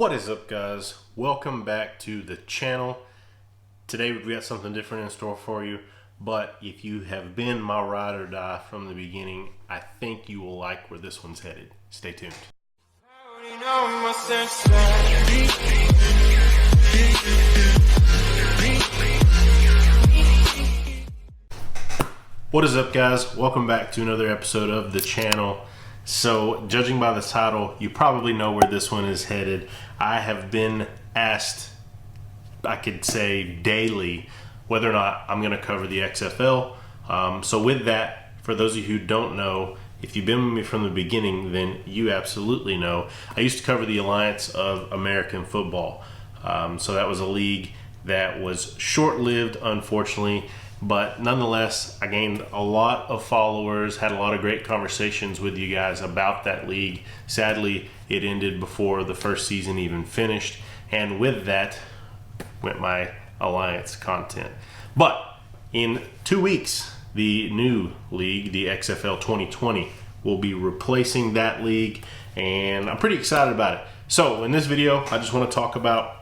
What is up, guys? Welcome back to the channel. Today we've got something different in store for you, but if you have been my ride or die from the beginning, I think you will like where this one's headed. Stay tuned. What is up, guys? Welcome back to another episode of the channel. So, judging by the title, you probably know where this one is headed. I have been asked, I could say daily, whether or not I'm going to cover the XFL. So with that, for those of you who don't know, if you've been with me from the beginning, then you absolutely know. I used to cover the Alliance of American Football. So that was a league that was short-lived, unfortunately. But nonetheless, I gained a lot of followers, had a lot of great conversations with you guys about that league. Sadly, it ended before the first season even finished. And with that went my Alliance content. But in 2 weeks, the new league, the XFL2020, will be replacing that league. And I'm pretty excited about it. So in this video, I just want to talk about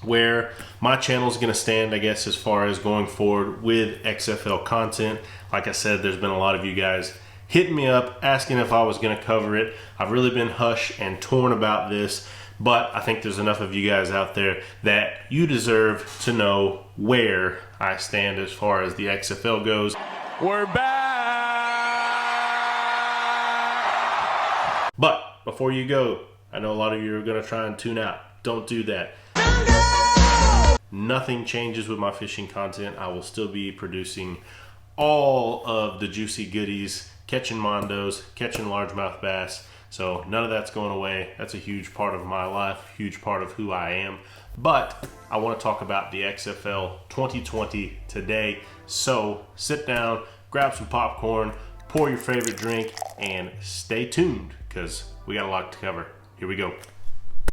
where my channel is going to stand, I guess, as far as going forward with XFL content. Like I said, there's been a lot of you guys hitting me up, asking if I was going to cover it. I've really been hush and torn about this, but I think there's enough of you guys out there that you deserve to know where I stand as far as the XFL goes. We're back! But before you go, I know a lot of you are going to try and tune out. Don't do that. Nothing changes with my fishing content. I will still be producing all of the juicy goodies, catching mondos, catching largemouth bass. So none of that's going away. That's a huge part of my life, huge part of who I am. But I want to talk about the XFL 2020 today. So sit down, grab some popcorn, pour your favorite drink, and stay tuned because we got a lot to cover. Here we go.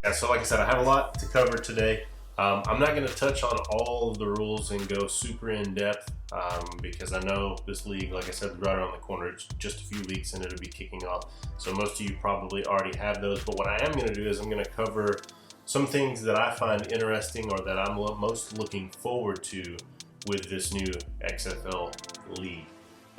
Yeah, so like I said, I have a lot to cover today. I'm not going to touch on all of the rules and go super in depth because I know this league, like I said, is right around the corner. It's just a few weeks and it'll be kicking off. So most of you probably already have those. But what I am going to do is I'm going to cover some things that I find interesting or that I'm most looking forward to with this new XFL league.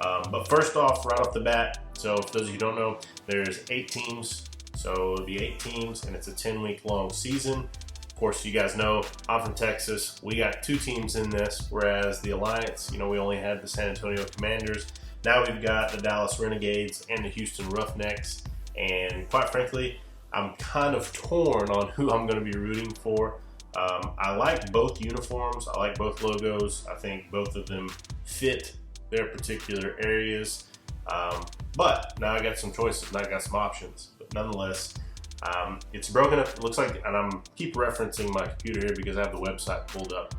But first off, right off the bat, so for those of you who don't know, there's 8 teams. So it'll be 8 teams and it's a 10-week long season. Of course, you guys know I'm from Texas. We got 2 teams in this, whereas the Alliance, we only had the San Antonio Commanders. Now we've got the Dallas Renegades and the Houston Roughnecks. And quite frankly, I'm kind of torn on who I'm going to be rooting for. I like both uniforms. I like both logos. I think both of them fit their particular areas. But now I got some choices and I got some options. But nonetheless, it's broken up. It looks like, and I'm keep referencing my computer here because I have the website pulled up.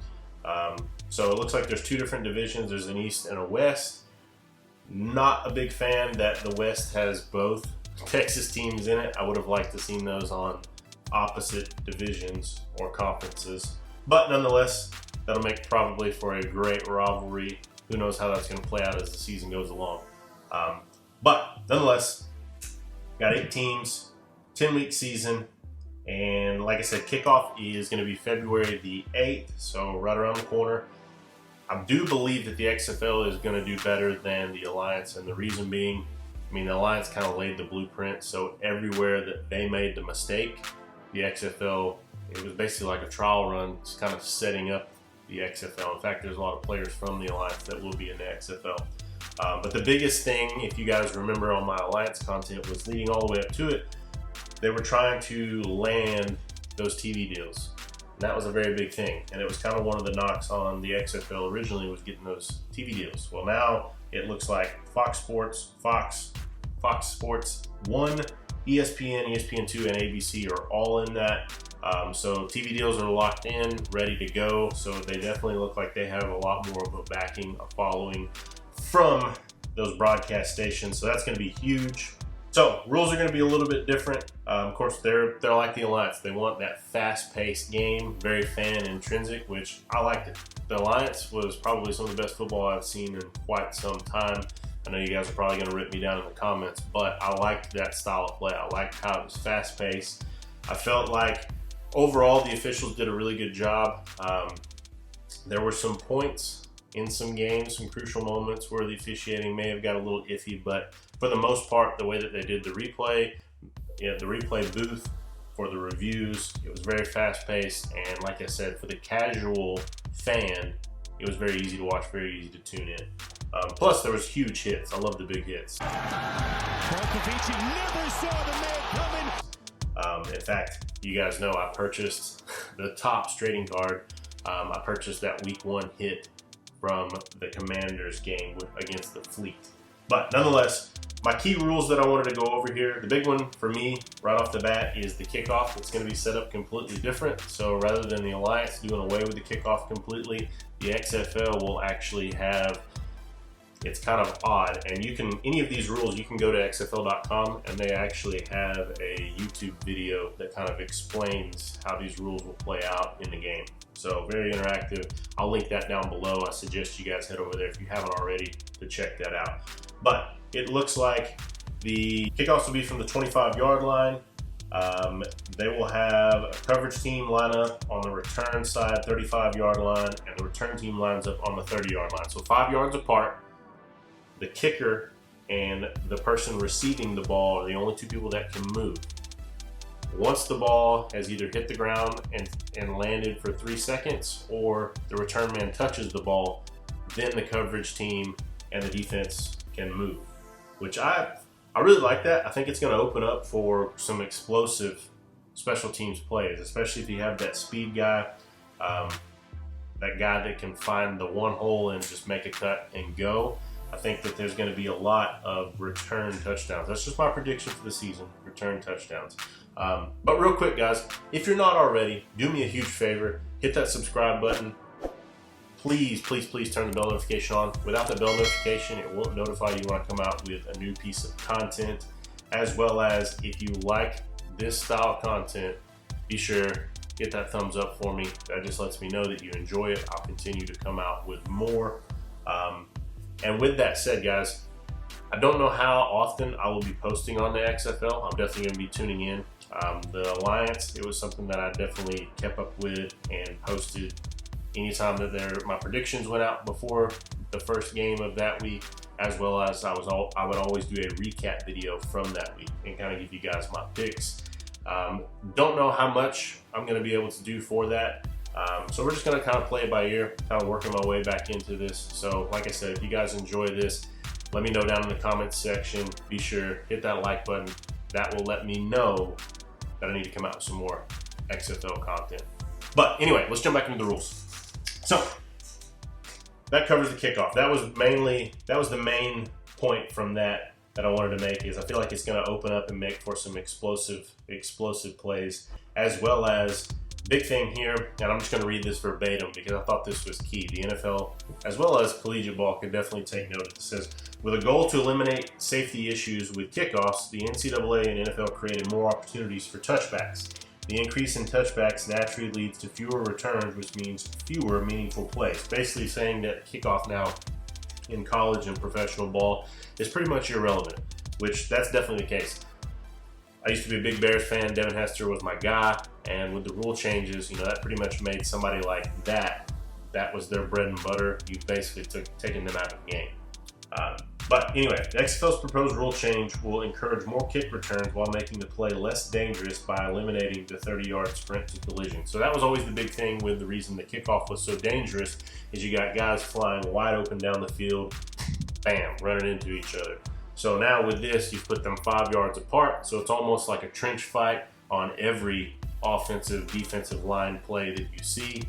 So it looks like there's 2 different divisions. There's an East and a West. Not a big fan that the West has both Texas teams in it. I would have liked to seen those on opposite divisions or conferences. But nonetheless, that'll make probably for a great rivalry. Who knows how that's going to play out as the season goes along. But nonetheless, got 8 teams, 10-week season, and like I said, kickoff is going to be February the 8th, so right around the corner. I do believe that the XFL is going to do better than the Alliance, and the reason being, the Alliance kind of laid the blueprint, so everywhere that they made the mistake, the XFL, it was basically like a trial run, just kind of setting up the XFL. In fact, there's a lot of players from the Alliance that will be in the XFL. But the biggest thing, if you guys remember on my Alliance content, was leading all the way up to it, they were trying to land those TV deals. And that was a very big thing. And it was kind of one of the knocks on the XFL originally was getting those TV deals. Well, now it looks like Fox Sports, Fox Sports 1, ESPN, ESPN2, and ABC are all in that. So TV deals are locked in, ready to go. So they definitely look like they have a lot more of a backing, a following from those broadcast stations. So that's going to be huge. So rules are going to be a little bit different. Of course, they're like the Alliance. They want that fast-paced game, very fan-intrinsic, which I liked it. The Alliance was probably some of the best football I've seen in quite some time. I know you guys are probably going to rip me down in the comments, but I liked that style of play. I liked how it was fast-paced. I felt like overall, the officials did a really good job. There were some points in some games, some crucial moments where the officiating may have got a little iffy, but for the most part, the way that they did the replay booth for the reviews, it was very fast-paced, and like I said, for the casual fan, it was very easy to watch, very easy to tune in. Plus, there was huge hits. I love the big hits. Never saw the man coming. In fact, you guys know I purchased the Topps trading card. I purchased that week 1 hit from the Commanders game against the Fleet. But nonetheless, my key rules that I wanted to go over here, the big one for me right off the bat is the kickoff. It's going to be set up completely different. So rather than the Alliance doing away with the kickoff completely, the XFL will actually have, it's kind of odd, and you can, any of these rules, you can go to XFL.com and they actually have a YouTube video that kind of explains how these rules will play out in the game. So very interactive. I'll link that down below. I suggest you guys head over there if you haven't already to check that out. But it looks like the kickoffs will be from the 25-yard line. They will have a coverage team line up on the return side, 35-yard line, and the return team lines up on the 30-yard line. So 5 yards apart. The kicker and the person receiving the ball are the only two people that can move. Once the ball has either hit the ground and landed for 3 seconds, or the return man touches the ball, then the coverage team and the defense can move, which I really like that. I think it's going to open up for some explosive special teams plays, especially if you have that speed guy, that guy that can find the one hole and just make a cut and go. I think that there's going to be a lot of return touchdowns. That's just my prediction for the season, return touchdowns. But real quick, guys, if you're not already, do me a huge favor, hit that subscribe button. Please, please, please turn the bell notification on. Without the bell notification, it won't notify you when I come out with a new piece of content. As well as, if you like this style of content, be sure hit that thumbs up for me. That just lets me know that you enjoy it. I'll continue to come out with more. And with that said, guys, I don't know how often I will be posting on the XFL. I'm definitely going to be tuning in. The Alliance, it was something that I definitely kept up with and posted anytime that my predictions went out before the first game of that week, as well as I would always do a recap video from that week and kind of give you guys my picks. Don't know how much I'm going to be able to do for that. So we're just going to kind of play it by ear, kind of working my way back into this. So like I said, if you guys enjoy this, let me know down in the comments section. Be sure, hit that like button. That will let me know that I need to come out with some more XFL content. But anyway, let's jump back into the rules. So that covers the kickoff. That was the main point from that I wanted to make, is I feel like it's going to open up and make for some explosive plays, as well as big thing here, and I'm just going to read this verbatim because I thought this was key. The NFL, as well as collegiate ball, can definitely take note. It says, with a goal to eliminate safety issues with kickoffs, the NCAA and NFL created more opportunities for touchbacks. The increase in touchbacks naturally leads to fewer returns, which means fewer meaningful plays. Basically saying that kickoff now in college and professional ball is pretty much irrelevant, which that's definitely the case. I used to be a big Bears fan. Devin Hester was my guy, and with the rule changes, that pretty much made somebody like that was their bread and butter. You basically taken them out of the game. But anyway, the XFL's proposed rule change will encourage more kick returns while making the play less dangerous by eliminating the 30-yard sprint to collision. So that was always the big thing with the reason the kickoff was so dangerous, is you got guys flying wide open down the field, bam, running into each other. So now with this, you've put them 5 yards apart, so it's almost like a trench fight on every offensive, defensive line play that you see.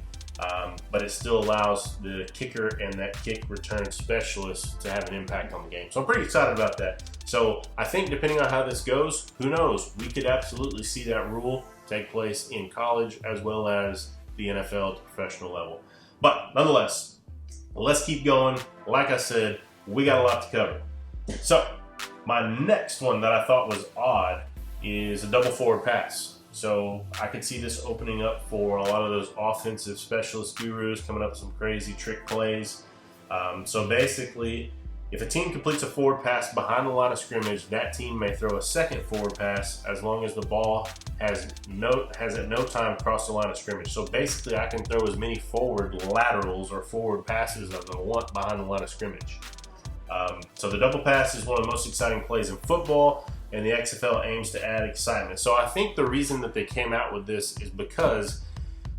But it still allows the kicker and that kick return specialist to have an impact on the game. So I'm pretty excited about that. So I think depending on how this goes, who knows, we could absolutely see that rule take place in college as well as the NFL to professional level. But nonetheless, let's keep going. Like I said, we got a lot to cover. So my next one that I thought was odd is a double forward pass. So I could see this opening up for a lot of those offensive specialist gurus coming up with some crazy trick plays. So basically, If a team completes a forward pass behind the line of scrimmage, that team may throw a second forward pass as long as the ball has at no time crossed the line of scrimmage. So basically, I can throw as many forward laterals or forward passes as I want behind the line of scrimmage. So the double pass is one of the most exciting plays in football, and the XFL aims to add excitement. So I think the reason that they came out with this is because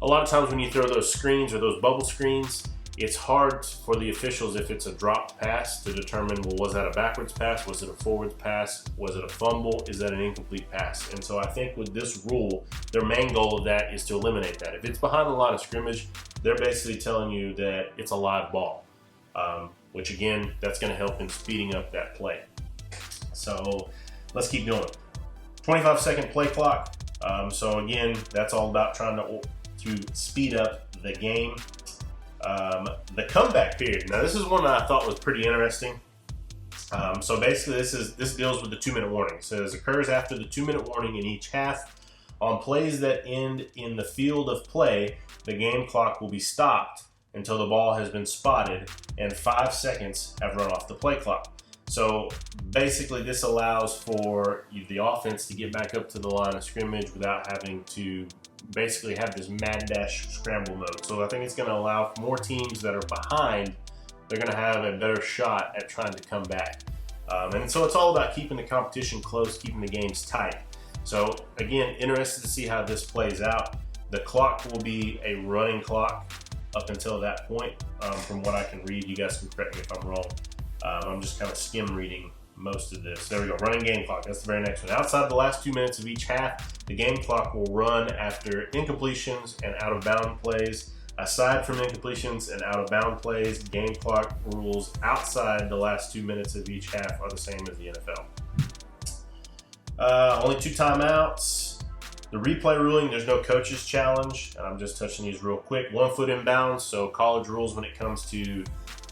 a lot of times when you throw those screens or those bubble screens, it's hard for the officials, if it's a dropped pass, to determine, well, was that a backwards pass? Was it a forwards pass? Was it a fumble? Is that an incomplete pass? And so I think with this rule, their main goal of that is to eliminate that. If it's behind the line of scrimmage, they're basically telling you that it's a live ball, which again, that's going to help in speeding up that play. So let's keep going. 25-second play clock. So again, that's all about trying to speed up the game. The comeback period. Now, this is one that I thought was pretty interesting. So basically, this deals with the 2-minute warning. It says occurs after the 2-minute warning in each half. On plays that end in the field of play, the game clock will be stopped until the ball has been spotted and 5 seconds have run off the play clock. So basically, this allows for the offense to get back up to the line of scrimmage without having to basically have this mad dash scramble mode. So I think it's going to allow more teams that are behind, they're going to have a better shot at trying to come back. And so it's all about keeping the competition close, keeping the games tight. So again, interested to see how this plays out. The clock will be a running clock up until that point. From what I can read, you guys can correct me if I'm wrong. I'm just kind of skim reading most of this. There we go, running game clock. That's the very next one. Outside the last 2 minutes of each half, the game clock will run after incompletions and out of bound plays. Aside from incompletions and out of bound plays, game clock rules outside the last 2 minutes of each half are the same as the NFL. Only 2 timeouts. The replay ruling, there's no coaches challenge. And I'm just touching these real quick. 1 foot inbounds, so college rules when it comes to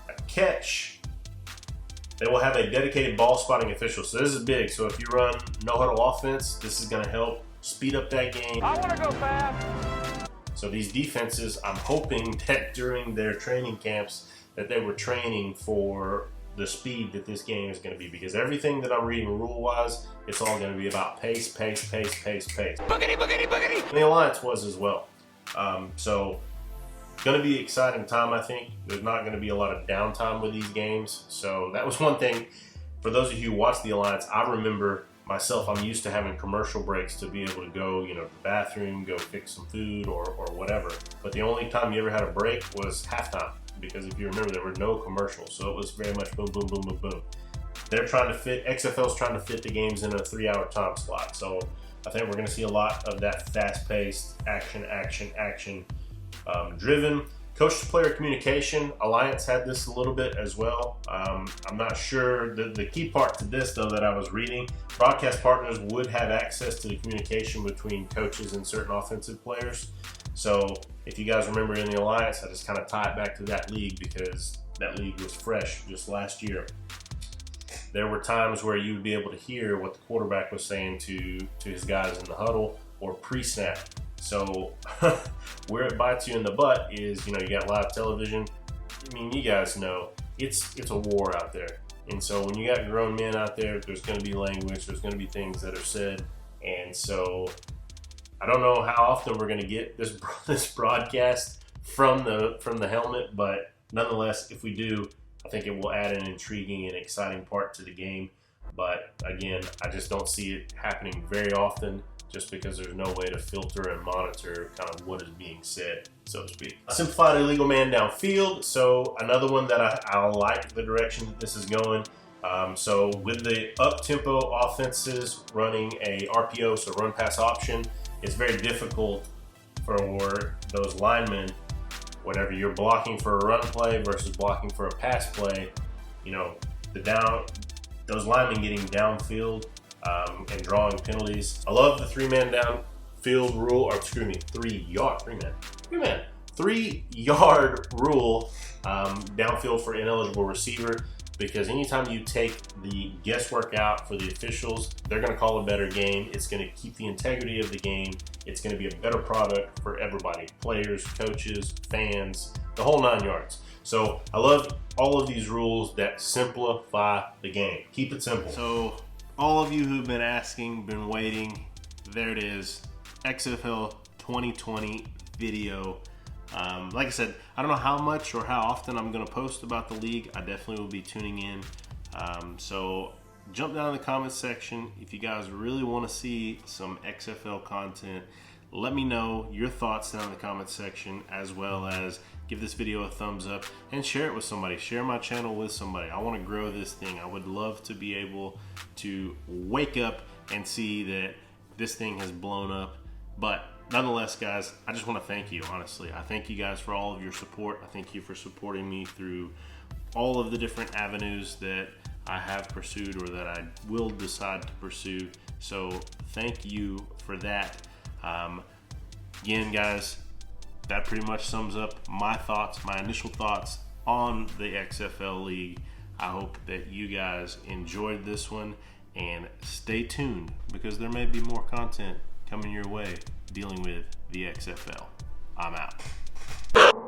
a catch. They will have a dedicated ball spotting official. So this is big. So if you run no huddle offense, this is going to help speed up that game. I want to go fast. So these defenses, I'm hoping that during their training camps that they were training for the speed that this game is going to be, because everything that I'm reading rule-wise, it's all going to be about pace, pace, pace, pace, pace. Boogity, boogity, boogity. And the Alliance was as well. So going to be an exciting time, I think. There's not going to be a lot of downtime with these games. So that was one thing. For those of you who watch the Alliance, I remember myself, I'm used to having commercial breaks to be able to go, to the bathroom, go fix some food or whatever. But the only time you ever had a break was halftime, because if you remember, there were no commercials. So it was very much boom, boom, boom, boom, boom. XFL's trying to fit the games in a 3-hour time slot. So I think we're going to see a lot of that fast-paced action driven. Coach-to-player communication, Alliance had this a little bit as well. I'm not sure. The key part to this, though, that I was reading, broadcast partners would have access to the communication between coaches and certain offensive players. So if you guys remember in the Alliance, I just kind of tie it back to that league because that league was fresh just last year. There were times where you would be able to hear what the quarterback was saying to his guys in the huddle or pre-snap. So where it bites you in the butt is, you got live television. I mean, you guys know it's a war out there. And so when you got grown men out there, there's going to be language, there's going to be things that are said. And so I don't know how often we're going to get this broadcast from the helmet, but nonetheless, if we do, I think it will add an intriguing and exciting part to the game. But again, I just don't see it happening very often, just because there's no way to filter and monitor kind of what is being said, so to speak. Simplified illegal man downfield. So another one that I like the direction that this is going. So with the up-tempo offenses running a RPO, so run pass option, it's very difficult for those linemen, whenever you're blocking for a run play versus blocking for a pass play, those linemen getting downfield and drawing penalties. I love the 3-man downfield rule, or 3-yard rule downfield for ineligible receiver, because anytime you take the guesswork out for the officials, they're going to call a better game. It's going to keep the integrity of the game. It's going to be a better product for everybody, players, coaches, fans, the whole 9 yards. So I love all of these rules that simplify the game. Keep it simple. So all of you who've been asking, been waiting, there it is, XFL 2020 video. Like I said, I don't know how much or how often I'm going to post about the league. I definitely will be tuning in. So jump down in the comments section if you guys really want to see some XFL content. Let me know your thoughts down in the comments section, as well as give this video a thumbs up and share it with somebody. Share my channel with somebody. I want to grow this thing. I would love to be able to wake up and see that this thing has blown up. But nonetheless, guys, I just want to thank you, honestly. I thank you guys for all of your support. I thank you for supporting me through all of the different avenues that I have pursued or that I will decide to pursue. So thank you for that. Again, guys, that pretty much sums up my thoughts, my initial thoughts on the XFL League. I hope that you guys enjoyed this one, and stay tuned because there may be more content coming your way dealing with the XFL. I'm out.